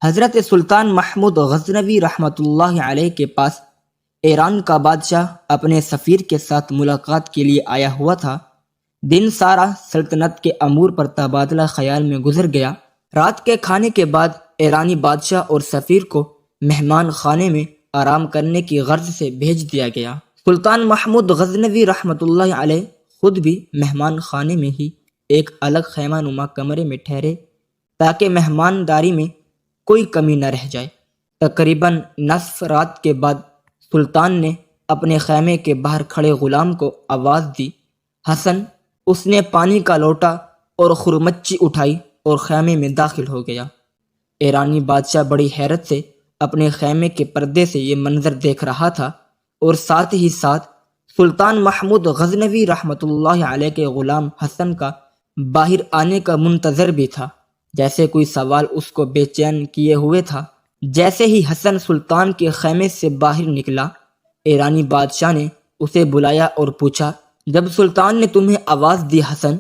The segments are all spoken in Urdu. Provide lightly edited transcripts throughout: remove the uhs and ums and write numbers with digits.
حضرت سلطان محمود غزنوی رحمۃ اللہ علیہ کے پاس ایران کا بادشاہ اپنے سفیر کے ساتھ ملاقات کے لیے آیا ہوا تھا۔ دن سارا سلطنت کے امور پر تبادلہ خیال میں گزر گیا۔ رات کے کھانے کے بعد ایرانی بادشاہ اور سفیر کو مہمان خانے میں آرام کرنے کی غرض سے بھیج دیا گیا۔ سلطان محمود غزنوی رحمۃ اللہ علیہ خود بھی مہمان خانے میں ہی ایک الگ خیمہ نما کمرے میں ٹھہرے تاکہ مہمانداری میں کوئی کمی نہ رہ جائے۔ تقریباً نصف رات کے بعد سلطان نے اپنے خیمے کے باہر کھڑے غلام کو آواز دی، حسن! اس نے پانی کا لوٹا اور خرمچی اٹھائی اور خیمے میں داخل ہو گیا۔ ایرانی بادشاہ بڑی حیرت سے اپنے خیمے کے پردے سے یہ منظر دیکھ رہا تھا اور ساتھ ہی ساتھ سلطان محمود غزنوی رحمۃ اللہ علیہ کے غلام حسن کا باہر آنے کا منتظر بھی تھا۔ جیسے کوئی سوال اس کو بے چین کیے ہوئے تھا۔ جیسے ہی حسن سلطان کے خیمے سے باہر نکلا، ایرانی بادشاہ نے اسے بلایا اور پوچھا، جب سلطان نے تمہیں آواز دی حسن،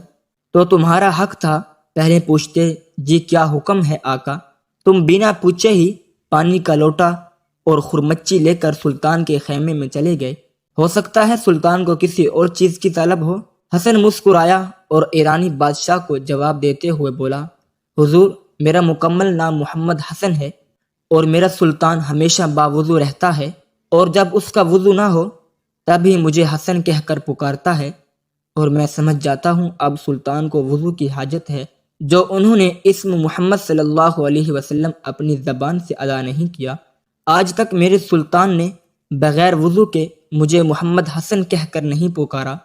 تو تمہارا حق تھا پہلے پوچھتے، جی کیا حکم ہے آقا؟ تم بنا پوچھے ہی پانی کا لوٹا اور خرمچی لے کر سلطان کے خیمے میں چلے گئے۔ ہو سکتا ہے سلطان کو کسی اور چیز کی طلب ہو۔ حسن مسکرایا اور ایرانی بادشاہ کو جواب دیتے ہوئے بولا، حضور، میرا مکمل نام محمد حسن ہے اور میرا سلطان ہمیشہ باوضو رہتا ہے، اور جب اس کا وضو نہ ہو تبھی مجھے حسن کہہ کر پکارتا ہے، اور میں سمجھ جاتا ہوں اب سلطان کو وضو کی حاجت ہے، جو انہوں نے اسم محمد صلی اللہ علیہ وسلم اپنی زبان سے ادا نہیں کیا۔ آج تک میرے سلطان نے بغیر وضو کے مجھے محمد حسن کہہ کر نہیں پکارا۔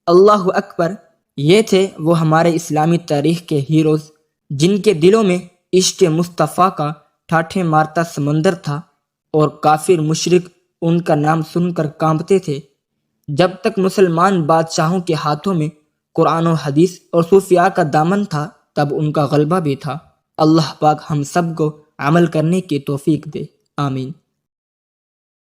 اللہ اکبر! یہ تھے وہ ہمارے اسلامی تاریخ کے ہیروز جن کے دلوں میں عشق مصطفیٰ کا ٹھاٹھے مارتا سمندر تھا، اور کافر مشرک ان کا نام سن کر کانپتے تھے۔ جب تک مسلمان بادشاہوں کے ہاتھوں میں قرآن و حدیث اور صوفیاء کا دامن تھا، تب ان کا غلبہ بھی تھا۔ اللہ پاک ہم سب کو عمل کرنے کی توفیق دے، آمین۔